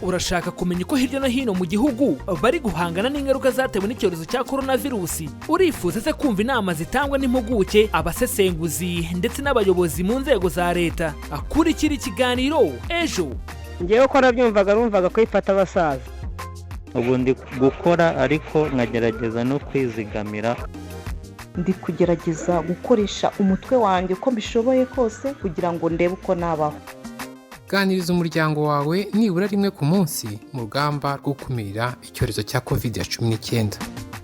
urashaka kumenya uko hirya no hino mu gihugu bari guhangana n'ingaruka zatewe n'icyorezo cya coronavirus? Urifuza se kumva inama zitangwa n'impuguke, abasesenguzi ndetse n'abayobozi mu nzego za leta? Akurikira ikiganiro Ejo. Ngewe ko numvaga kwifata abasaza. Ubu ndi gukora ariko nkagerageza no kwizigamira. Ndi kugerageza gukoresha umutwe wanjye uko bishoboye kose kugira ngo ndebe uko nabaho. Ganiriza umuryango wawe nibura rimwe ku munsi mu rugamba rwo gukumira icyorezo cya COVID-19.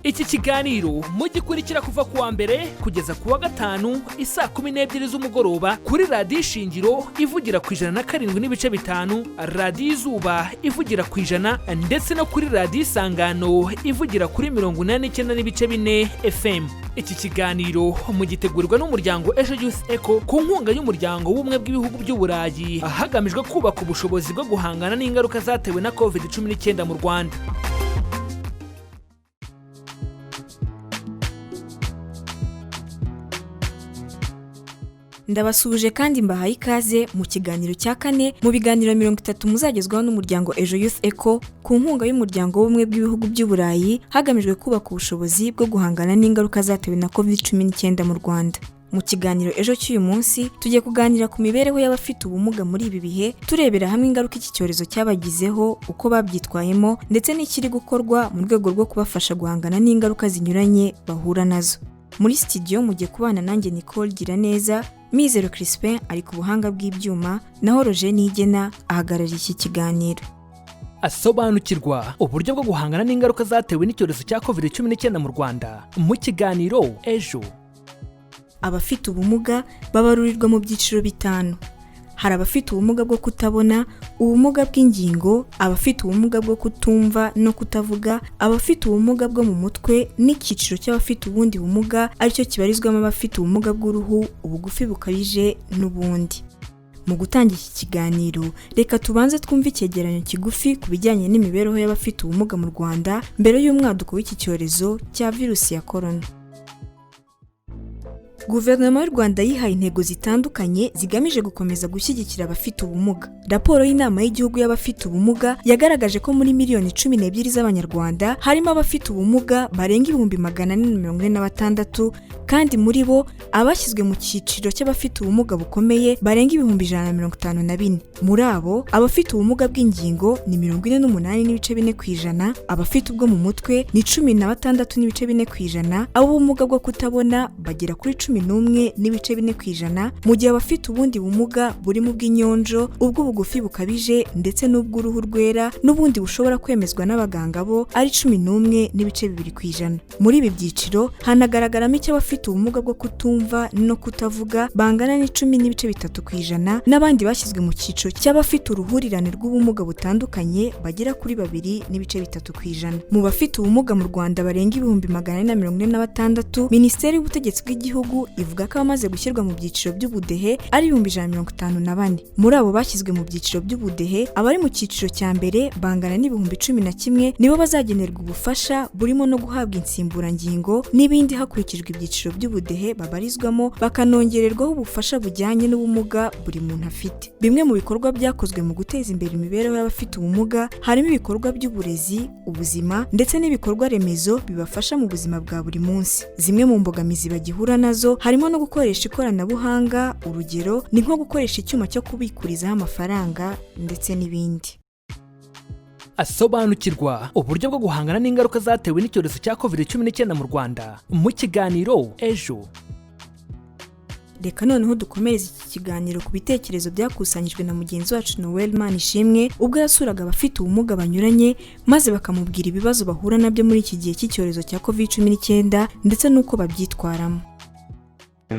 Iki kiganiro mugikurikira kuva kuwa mbere kugeza kuwa gatanu isaa 12 z'umugoroba kuri Radio Ishingiro ivugira ku 107.5, Radio Izuba ivugira ku 100 ndetse no kuri Radio Isangano ivugira kuri 89.4 FM. Iki kiganiro mugitegurirwa n'umuryango Ejo Youth Echo ku nkunga y'umuryango w'ubumwe bw'ibihugu by'Uburayi, hagamijwe kubaka ubushobozi bwo guhangana n'ingaruka zatewe na COVID-19 mu Rwanda. Ndabasubije kandi mbahaye ikaze mu kiganiro cya kane mu biganiro 30 muzagezwaho n'umuryango Ejo Youth Echo ku nkunga y'umuryango w'ubumwe bw'ibihugu by'Uburayi, hagamijwe kubaka ubushobozi bwo guhangana n'ingaruka zatewe na COVID-19 mu Rwanda. Mu kiganiro Ejo cy'uyu munsi tugiye kuganira ku mibereho y'abafite ubumuga muri ibi bihe, turebera hamwe ingaruka iki cyorezo cyabagizeho, uko babyitwayemo ndetse n'ikiri gukorwa mu rwego rwo kubafasha guhangana n'ingaruka zinyuranye bahura nazo. Muri studio mugiye kubana nanjye Nicole Giraneza, Mizero Crispin ari ku buhanga bw'ibyuma, naho Roger Nigena ahagarariye iki kiganiro. Asobanukirwa uburyo bwo guhangana n'ingaruka zatewe n'icyorezo cya COVID-19 mu Rwanda mu kiganiro Ejo. Abafite ubumuga babarurirwa mu byiciro bitanu. Hari abafite ubumuga bwo kutabona, ubumuga bw'ingingo, abafite ubumuga bwo kutumva no kutavuga, abafite ubumuga bwo mu mutwe n'icyiciro cy'abafite ubundi bumuga aricyo kibarizwamo abafite ubumuga bw'uruhu, ubugufi bukabije n'ubundi. Mu gutangira iki kiganiro, reka tubanze twumve icyegeranyo kigufi ku bijyanye n'imibereho y'abafite ubumuga mu Rwanda mbere y'umwaduko w'iki cyorezo cya virusi ya corona. Guverinoma y'u Rwanda yihaye intego zitandukanye zigamije gukomeza gushyigikira abafite ubumuga. Raporo y'inama y'igihugu y'abafite ubumuga yagaragaje ko muri miliyoni 12 z'abanyarwanda harimo abafite ubumuga barenga 446, kandi muri bo abashyizwe mu cyiciro cy'abafite ubumuga bukomeye barenga 154. Muri abo abafite ubumuga bw'ingingo ni 48.4%, abafite ubwo mu mutwe ni 16.4%, ab'ubumuga bwo kutabona bagera kuri 11.4%, mu gihe abafite ubundi bumuga burimo ubw'inyonjo, ubw'ubugufi bukabije ndetse n'ubw'uruhu rwera n'ubundi bushobora kwemezwa n'abaganga bo ari 11.2%. Muri ibi byiciro hanagaragaramo icy'abafite ubumuga bwo kutumva no kutavuga bangana ni 10.3%, n'abandi bashyizwe mu cyiciro cy'abafite uruhurirane rw'ubumuga butandukanye bagera kuri 2.3%. Mu bafite ubumuga mu Rwanda barenga 446, Minisiteri y'Ubutegetsi bw'Igihugu ivuga ko abamaze gushyirwa mu byiciro by'ubudehe ari 154. Muri abo bashyizwe mu byiciro by'ubudehe, abari mu cyiciro cya mbere bangana n'11,000 nibo bazagenerwa ubufasha burimo no guhabwa insimburangingo n'ibindi hakurikijwe ibyiciro by'ubudehe babarizwamo, bakanongererwaho ubufasha bujyanye n'ubumuga buri muntu afite. Bimwe mu bikorwa byakozwe mu guteza imbere imibereho y'abafite ubumuga harimo ibikorwa by'uburezi, ubuzima ndetse n'ibikorwa remezo bibafasha mu buzima bwa buri munsi. Zimwe mu mbogamizi bagihura nazo harimo no gukoresha ikoranabuhanga, urugero ni nko gukoresha icyuma cyo kubikurizaho amafaranga ndetse n'ibindi. Asobanukirwa uburyo bwo guhangana n'ingaruka zatewe n'icyorezo cya COVID-19 mu Rwanda mu kiganiro Ejo. Reka noneho dukomereze iki kiganiro ku bitekerezo byakusanyijwe na mugenzi wacu Noel Manishimwe ubwo yasuraga abafite ubumuga banyuranye, maze bakamubwira ibibazo bahura nabyo muri iki gihe cy'icyorezo cya COVID-19 ndetse n'uko babyitwaramo.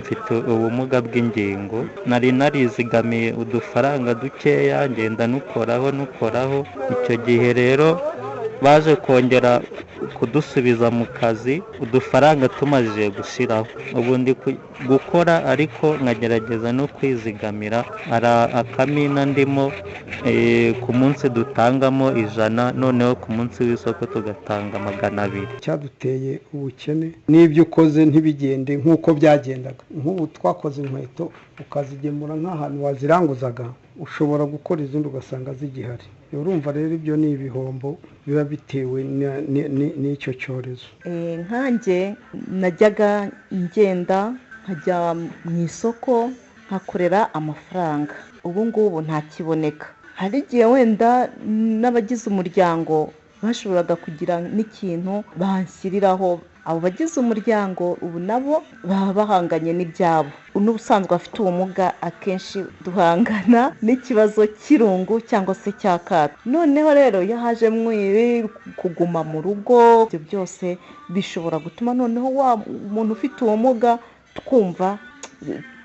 Mfite ubumuga bw'ingingo, nari narizigamiye udufaranga dukeya ngenda nukoraho. Icyo gihe rero baje kongera kudusubiza mu kazi, udufaranga tumaze gushiraho. Ubu ndi gukora ariko nkagerageza no kwizigamira. Akamina ndimo ku munsi dutangamo 100, noneho ku munsi w'isoko tugatanga 200. Cyaduteye ubukene n'ibyo ukoze ntibigende nk'uko byagendaga. Nk'ubu twakoze inkweto ukazigemura nk'ahantu waziranguzaga, ushobora gukora izindi ugasanga zigihari. urumva rero ibyo ni ibihombo biba bitewe n'icyo cyorezo. nkanjye najyaga ngenda nkajya mu isoko nkakorera amafaranga, ubu ngubu ntakiboneka. hari igihe wenda n'abagize umuryango bashoboraga kugira n'ikintu banshyiriraho. abo bagize umuryango ubu nabo baba bahanganye n'ibyabo. n'ubusanzwe afite ubumuga akenshi duhangana n'ikibazo cy'irungu cyangwa se cya kato. noneho rero iyo haje mwiri kuguma mu rugo, ibyo byose bishobora gutuma noneho wa umuntu ufite ubumuga twumva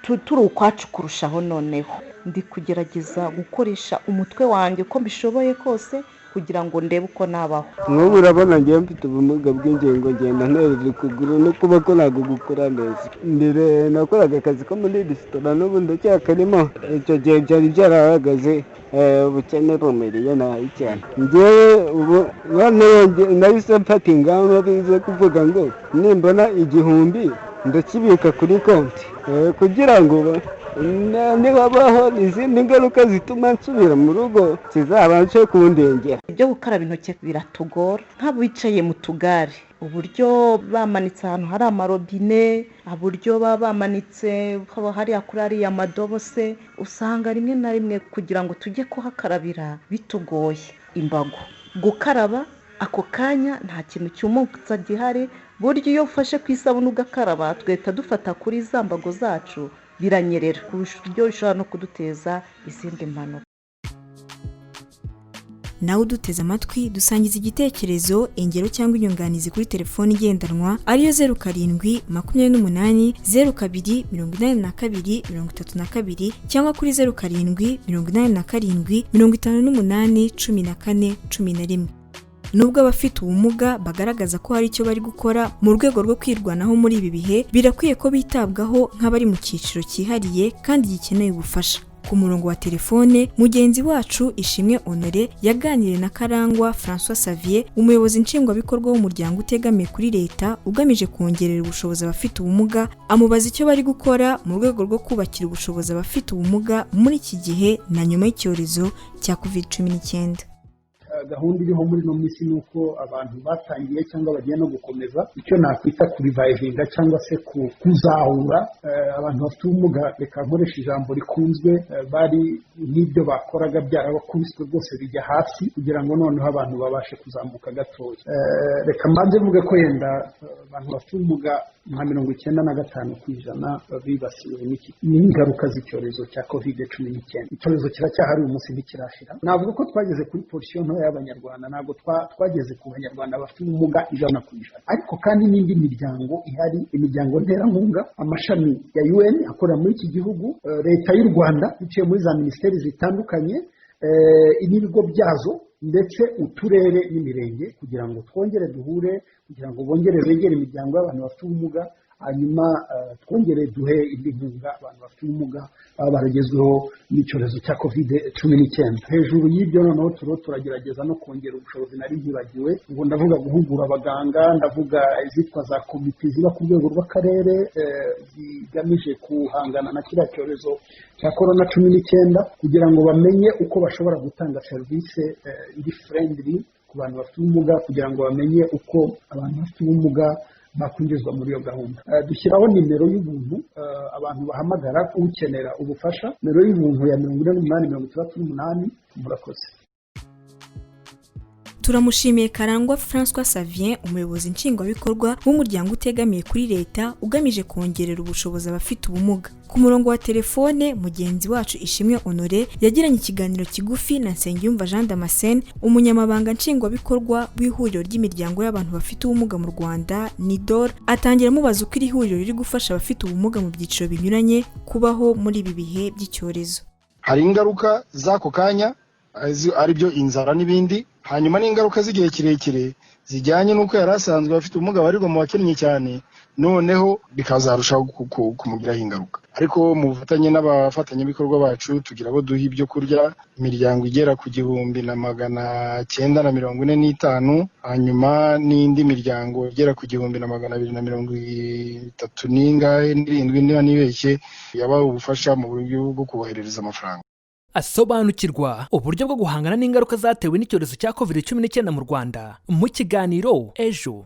turi ukwacu kurushaho. noneho ndi kugerageza gukoresha umutwe wanjye uko mbishoboye kose kugira ngo ndebe uko nabaho. nk'ubu urabona ngiye mfite ubumuga bw'ingingo, ngenda ntereza ukuguru no kuba ko ntabwo gukora neza. mbere nakoraga akazi ko muri resitora, n'ubu ndacyakarimo. icyo gihe cyari cyarahagaze, ubukene bumereye nabi cyane. ngewe ubu nahise mfata ingamba zo kuvuga ngo nimbona 1000 ndakibika kuri konti kugira ngo nibabaho izindi ngaruka zituma nsubira mu rugo zizabashe kundengera. ibyo gukaraba intoki biratugora nk'abicaye mu tugare, uburyo bamanitse ahantu hari amarobine, uburyo baba bamanitse hariya kuri ariya madobo se, usanga rimwe na rimwe kugira ngo tujye kuhakarabira bitugoye. imbago gukaraba ako kanya nta kintu cyumutsa gihari, buryo iyo ufashe ku isabune ugakaraba tugahita dufata kuri za mbago zacu biranyerera, ku buryo bishobora no kuduteza izindi mpanuka. nawe uduteze amatwi dusangiza igitekerezo, ingero cyangwa inyunganizi kuri telefoni igendanwa ariyo 07 28 02 82 32 cyangwa kuri 07 87 58 14 11. Nubwo abafite ubumuga bagaragaza ko hari icyo bari gukora mu rwego rwo kwirwanaho muri ibi bihe, birakwiye ko bitabwaho nk'abari mu cyiciro cyihariye kandi gikeneye ubufasha. Ku murongo wa telefone mugenzi wacu Ishimwe Honore yaganiriye na Karangwa François Xavier, umuyobozi nshingwabikorwa w'umuryango utegamiye kuri leta ugamije kongerera ubushobozi abafite ubumuga, amubaza icyo bari gukora mu rwego rwo kubakira ubushobozi abafite ubumuga muri iki gihe na nyuma y'icyorezo cya COVID-19. gahunda iriho muri no minsi nuko abantu batangiye cyangwa bagiye no gukomeza icyo nakwita kurivayivinga cyangwa se kuzahura abantu bafite ubumuga. reka nkoresha ijambo rikunzwe, bari n'ibyo bakoraga byarabakubiswe rwose bijya hasi kugira ngo noneho abantu babashe kuzamuka gatoya. reka mbanze mvuge ko yenda abantu bafite ubumuga nka 95% bibasiwe n'ingaruka z'icyorezo cya COVID-19. icyorezo kiracyahari, uyu munsi ntikirashira. navuga ko twageze kuri portion ntoya y'abanyarwanda, ntabwo twageze ku banyarwanda bafite ubumuga 100%. ariko kandi n'indi miryango ihari, imiryango nterankunga, amashami ya UN akorera muri iki gihugu, leta y'u Rwanda biciye muri za minisiteri zitandukanye, n'ibigo byazo ndetse uturere n'imirenge, kugira ngo twongere duhure, kugira ngo bongere begere imiryango y'abantu bafite ubumuga, hanyuma twongere duhe indi nkunga abantu bafite ubumuga baba baragezweho n'icyorezo cya COVID-19. hejuru y'ibyo noneho turagerageza no kongera ubushobozi nari ntibagiwe, ngo ndavuga guhugura abaganga, ndavuga izitwa za komite ziba ku rwego rw'akarere zigamije guhangana na kiriya cyorezo cya COVID-19 kugira ngo bamenye uko bashobora gutanga serivisi iri friendly ku bantu bafite ubumuga, kugira ngo bamenye uko abantu bafite ubumuga bakwinjizwa muri iyo gahunda. dushyiraho nimero y'ubuntu abantu bahamagara ukenera ubufasha, nimero y'ubuntu ya 48 murakoze. Turamushimiye Karangwa François Xavier, umuyobozi nshingwabikorwa w'umuryango utegamiye kuri leta ugamije kongerera ubushobozi abafite ubumuga. Ku murongo wa telefone mugenzi wacu Ishimwe Honore yagiranye ikiganiro kigufi na Nsengiyumva Jean Damascene, umunyamabanga nshingwabikorwa w'ihuriro ry'imiryango y'abantu bafite ubumuga mu Rwanda NIDOR, atangira amubaza uko iri huriro riri gufasha abafite ubumuga mu byiciro binyuranye kubaho muri ibi bihe by'icyorezo. Hari ingaruka z'ako kanya ari byo inzara n'ibindi, hanyuma n'ingaruka z'igihe kirekire zijyanye n'uko yari asanzwe afite ubumuga barirwa mu bakennye cyane, noneho bikazarushaho kumugiraho ingaruka. ariko mu bufatanye n'abafatanyabikorwa bacu tugira abo duha ibyo kurya, imiryango igera ku 1945, hanyuma n'indi miryango igera ku 1237 niba nibeshye yabaha ubufasha mu buryo bwo kuboherereza amafaranga. asobanukirwa uburyo bwo guhangana n'ingaruka zatewe n'icyorezo cya COVID-19 mu Rwanda mu kiganiro ejo.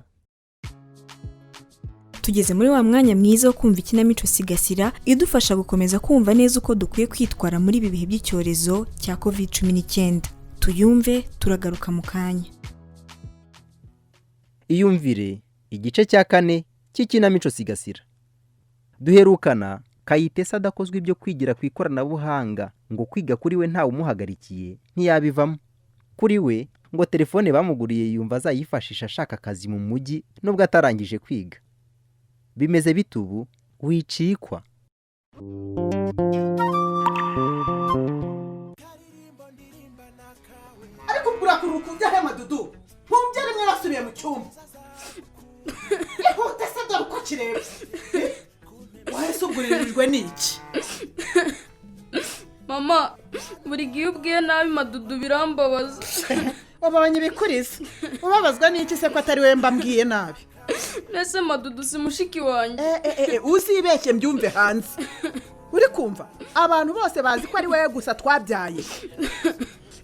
Tugeze muri wa mwanya mwiza wo kumva ikinamico Sigasira idufasha gukomeza kumva neza uko dukwiye kwitwara muri ibi bihe by'icyorezo cya COVID-19. Tuyumve turagaruka mu kanya. Iyumvire igice cya 4 cy'ikinamico Sigasira. Duherukana Kayitesi adakozwe ibyo kwigira ku ikoranabuhanga ngo kwiga kuri we ntawe umuhagarikiye ntiyabivamo. Kuri we ngo telefone bamuguriye yumva azayifashisha ashaka akazi mu mujyi nubwo atarangije kwiga. Bimeze bitubu wicikwa. Ariko burakuruka ujya Madudu ntumbyere mwe basubiye mu cyumba. Ihute se dore uko kireba. Wahise ugurijwe n'iki? Mama, buri gihe ubwiye nabi Madudu birambabaza. Wababanye bikuriza. Ubabazwa n'iki se ko atari we mbambwiye nabi? Nese Madudu si mushiki wanjye. Uzibeshye mbyumve hanze. Uri kumva? Abantu bose bazi ko ari wewe gusa twabyaye.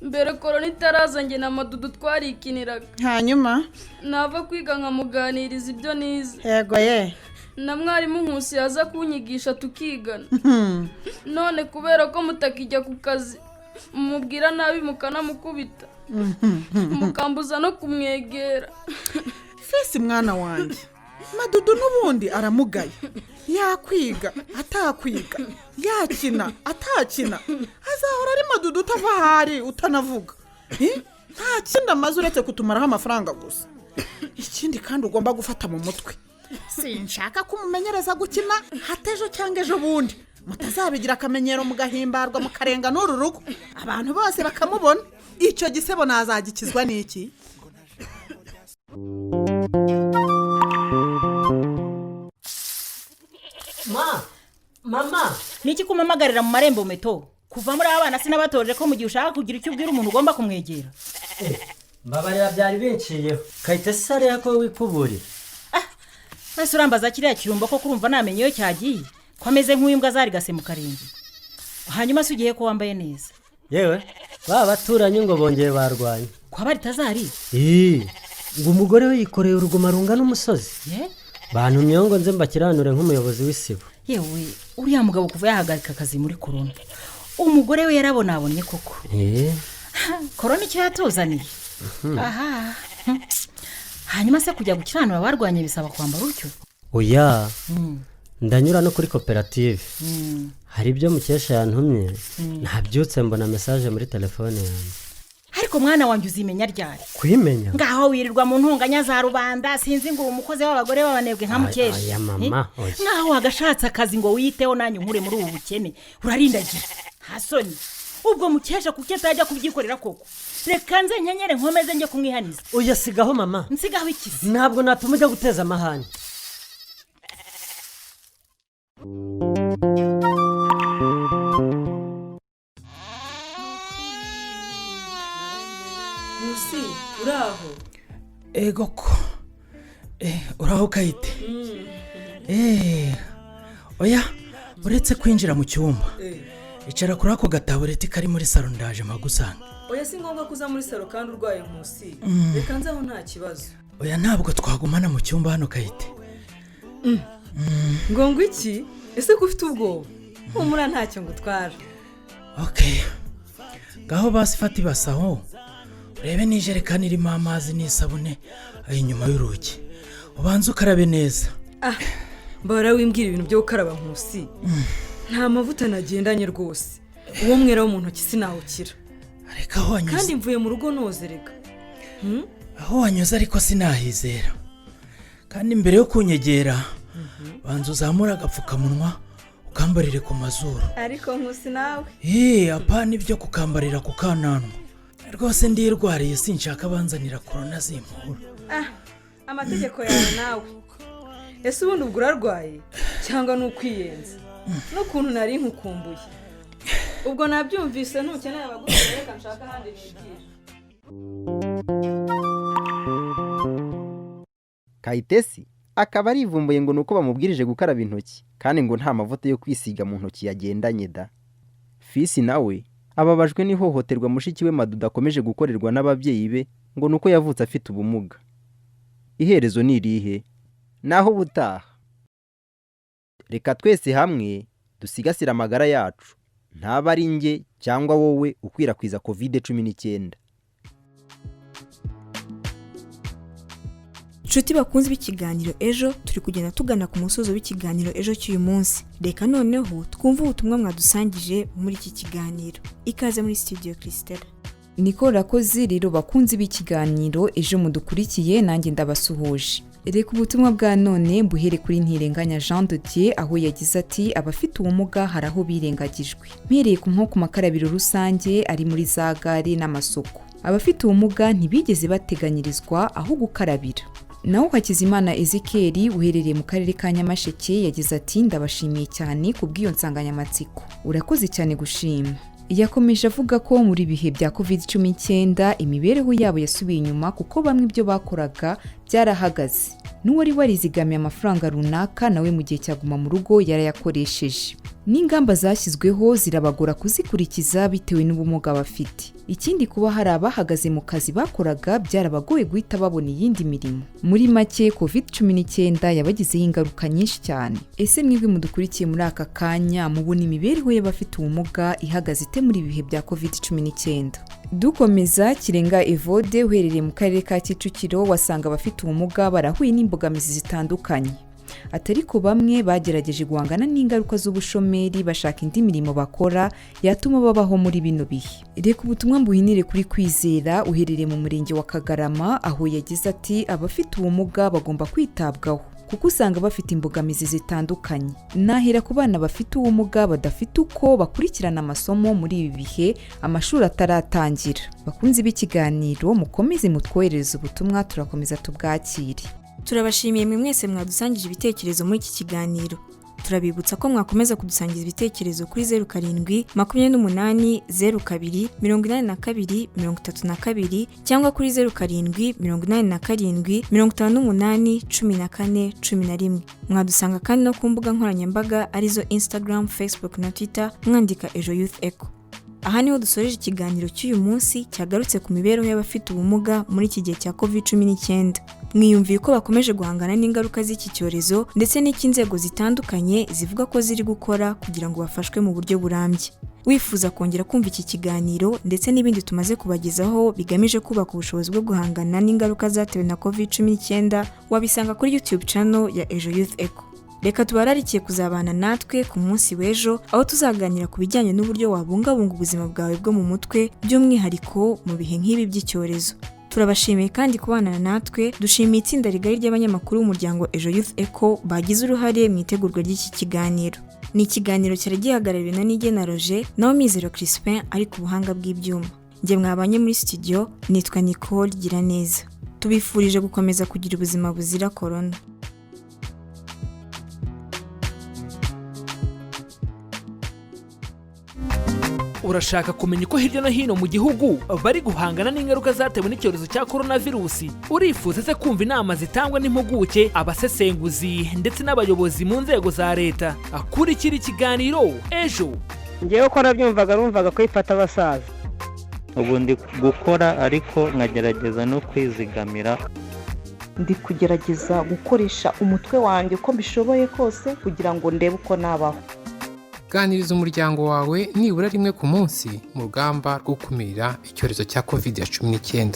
Mbere korona itaraza njye na Madudu twarikiniraga. Hanyuma nava kwiga nkamuganiriza ibyo nize. Yego ye. Na mwarimu Nkusi yaza kunyigisha tukigana. None kubera ko mutakijya ku kazi mubwira nabi mukanamukubita. Mukambuza no kumwegera. Fisi mwana wanjye. Madudu n'ubundi aramugaye. Yakwiga atakwiga, yakina atakina, azahora ari Madudu utava hari utanavuga. Nta kindi amaze uretse kutumaraho amafaranga gusa. Ikindi kandi ugomba gufata mu mutwe. Sinshaka kumumenyereza gukina hatejo cyangwa ejo bundi mutazabigira akamenyero mugahimbarwa mukarenga n'uru rugo abantu bose bakamubona. Icyo gisebo nazagikizwa n'iki? Mama, niki kumamagarira mu marembo meto? Kuva muri abana sinabatoje ko mu gihe ushaka kugira icyo ubwira umuntu ugomba kumwegera. Mbabarira byari binciyeho. Kayitesi sare yako wikuburira. Nase urambaza kiriya kirumba ko kurumva namenye iyo cyagiye. Ko ameze nk'uyimbwa zari gase mu karenge. Hanyuma se ugiye ko wambaye neza. Yewe, baba baturanye ngo bongeye barwanye. Kwa bari tazari? Ngo umugore we yikoreye uruguma runga n'umusozi. Bantumye ngo nze mbakiranure nk'umuyobozi w'isibo. Yewe, uriya mugabo kuva yahagarika akazi muri corona. Umugore we yarabonabonye koko. Corona icyo yatuzaniye. Aha. Hanyuma se kujya gukiranura abarwanye bisaba kwambara utyo? Oya. Ndanyura no kuri koperative. Hari ibyo Mukesha yantumye. Nabyutse mbona message muri telefone yanjye. Ariko mwana wanjye uzimenya ryari? Kwimenya? Ngaho wirirwa mu ntunganya za rubanda sinzi ngo umukozi w'abagore babanebwe nka Mukesha. Aya mama. Ngaho wagashatse akazi ngo witeho nanyu nkure muri ubu bukene. Urarindagira. Hasoni. Ubwo Mukesha kuki atajya kubyikorera koko? Reka nze nyenyere nkomeze njye kumwihaniza. Oya sigaho mama. Nsigaho iki? Ntabwo natuma ujya guteza amahane. Musi, uraho? Ego ko. Uraho Kayite? Oya, uretse kwinjira mu cyumba. Icara kuri ako gatabureti kari muri salo ndaje magusanga. Oya si ngombwa kuza muri salo kandi urwaye Musi. Reka nzaho nta kibazo. Oya ntabwo twagumana mu cyumba hano Kayite. Ngo iki? Ese ko ufite ubwoba? Humura ntacyo ngutwara. Okay. Gaho basi fata ibasaho. Urebe n'ijerekani irimo amazi n'isabune aho inyuma y'urugi. Ubanze ukarabe neza. Mbara wimbwira ibintu byo gukaraba Musi. Nta mavuta nagendanye rwose. Uwo mwera wo mu ntoki sinawukira. Areka aho wanyuze. Kandi mvuye mu rugo nozereka. Aho wanyuze ariko sinahizera. Kandi mbere yo kunyegera banza uzamura agapfukamunwa ukambarire ku mazuru. Ariko Nkusi nawe. Apana ibyo kukambarira ku kananwa. Rwose ndirwariye sinshaka banzanira corona zimpura. Amategeko yawe nawe. Ese ubundi ubwo urarwaye cyangwa n'ukwiyenza? N'ukuntu nari nkukumbuye. Ubwo nabyumvise ntukeneye abagusha reka nshaka handi nigira. Kayitesi akaba arivumbuye ngo nuko bamubwirije gukaraba intoki kandi ngo nta mavuta yo kwisiga mu ntoki yagendanye da. Fisi nawe ababajwe n'ihohoterwa mushiki we Madudu akomeje gukorerwa n'ababyeyi be ngo nuko yavutse afite ubumuga. Iherezo ni irihe? Naho ubutaha. Reka twese hamwe dusigasire amagara yacu, ntaba ari njye cyangwa wowe ukwirakwiza COVID-19. Nshuti bakunze b'ikiganiro ejo, turi kugenda tugana ku musozo w'ikiganiro ejo cy'uyu munsi. Reka noneho twumve ubutumwa mwadusangije muri iki kiganiro. Ikaze muri studio Christelle. Niko rakoze rero bakunze b'ikiganiro ejo mudukurikiye, nanjye ndabasuhuje. Reka ubutumwa bwa none mbuhere kuri Ntirenganya Jean de Dieu, aho yagize ati abafite ubumuga hari aho birengagijwe. Mpereye ku nko ku makarabiro rusange ari muri za gare n'amasoko. Abafite ubumuga ntibigeze bateganyirizwa aho gukarabira. Naho Hakizimana Ezekiel uherereye mu karere ka Nyamasheke yagize ati ndabashimiye cyane ku bw'iyo nsanganyamatsiko. Urakoze cyane gushima. Yakomeje avuga ko muri bihe bya COVID-19 imibereho yabo yasubiye inyuma kuko bamwe ibyo bakoraga byarahagaze. N'uwari warizigamiye amafaranga runaka nawe mu gihe cyaguma mu rugo yarayakoresheje. N'ingamba zashyizweho zirabagora kuzikurikiza bitewe n'ubumuga bafite. Ikindi kuba hari abahagaze mu kazi bakoraga byarabagoye guhita babona iyindi mirimo. Muri make COVID-19 yabagizeho ingaruka nyinshi cyane. Ese mwebwe mudukurikiye muri aka kanya mubona imibereho y'abafite ubumuga ihagaze ite muri ibihe bya COVID-19? Dukomeza, Kirenga Evode uherereye mu karere ka Kicukiro wasanga abafite ubumuga barahuye n'imbogamizi zitandukanye. Atari ko bamwe bagerageje guhangana n'ingaruka z'ubushomeri bashaka indi mirimo bakora yatuma babaho muri bino bihe. Reka ubutumwa mbuhinire kuri Kwizera uherereye mu murenge wa Kagarama, aho yagize ati abafite ubumuga bagomba kwitabwaho kuko usanga bafite imbogamizi zitandukanye. Nahera ku bana bafite ubumuga badafite uko bakurikirana amasomo muri ibi bihe amashuri ataratangira. Bakunze b'ikiganiro mukomeze mutwoherereza ubutumwa, turakomeza tubwakire. Turabashimiye mwe mwese mwadusangije ibitekerezo muri iki kiganiro. Turabibutsa ko mwakomeza kudusangiza ibitekerezo kuri 07 28 02 82 32 cyangwa kuri 07 87 58 14 11. Mwadusanga kandi no ku mbuga nkoranyambaga arizo Instagram, Facebook na Twitter mwandika Ejo Youth Echo. Aha niho dusoreje ikiganiro cy'uyu munsi cyagarutse ku mibereho y'abafite ubumuga muri iki gihe cya COVID-19. Mwiyumviye ko bakomeje guhangana n'ingaruka z'iki cyorezo ndetse n'inzego zitandukanye zivuga ko ziri gukora kugira ngo bafashwe mu buryo burambye. Wifuza kongera kumva iki kiganiro ndetse n'ibindi tumaze kubagezaho bigamije kubaka ubushobozi bwo guhangana n'ingaruka zatewe na COVID-19, wabisanga kuri YouTube channel ya Ejo Youth Echo. Reka tubararikiye kuzabana natwe ku munsi w'ejo, aho tuzaganira ku bijyanye n'uburyo wabungabunga ubuzima bwawe bwo mu mutwe by'umwihariko mu bihe nk'ibi by'icyorezo. Turabashimiye kandi kubana natwe, dushimiye itsinda rigari ry'abanyamakuru b'umuryango Ejo Youth Echo bagize uruhare mu itegurwa ry'iki kiganiro. Ni ikiganiro cyari gihagarariwe na Nigena Roger, naho Mizero Crispin ari ku buhanga bw'ibyuma. Njye mwabanye muri studio nitwa Nicole Giraneza. Tubifurije gukomeza kugira ubuzima buzira corona. Urashaka kumenya uko hirya no hino mu gihugu bari guhangana n'ingaruka zatewe n'icyorezo cya coronavirus? Urifuza se kumva inama zitangwa n'impuguke, abasesenguzi ndetse n'abayobozi mu nzego za leta? Akurikira ikiganiro Ejo. Ngewe ko numvaga ko ifata abasaza. Ubu ndi gukora ariko nkagerageza no kwizigamira. Ndi kugerageza gukoresha umutwe wanjye uko mbishoboye kose kugira ngo ndebe uko nabaho. Ganiriza umuryango wawe nibura rimwe ku munsi mu rugamba rwo gukumira icyorezo cya COVID-19.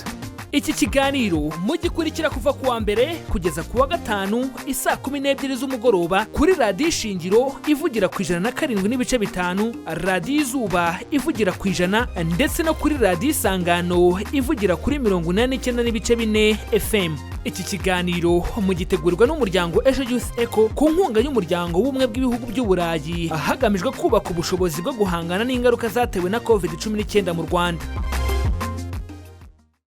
Iki kiganiro mugikurikira kuva kuwa mbere kugeza kuwa gatanu isaa 12 z'umugoroba kuri Radio Shingiro ivugira ku 107.5, Radio Izuba ivugira ku 100 ndetse no kuri Radio Isangano ivugira kuri 89.4 FM. Iki kiganiro mugitegurirwa n'umuryango Ejo Youth Echo ku nkunga y'umuryango w'ubumwe bw'ibihugu by'Uburayi, hagamijwe kubaka ubushobozi bwo guhangana n'ingaruka zatewe na COVID-19 mu Rwanda.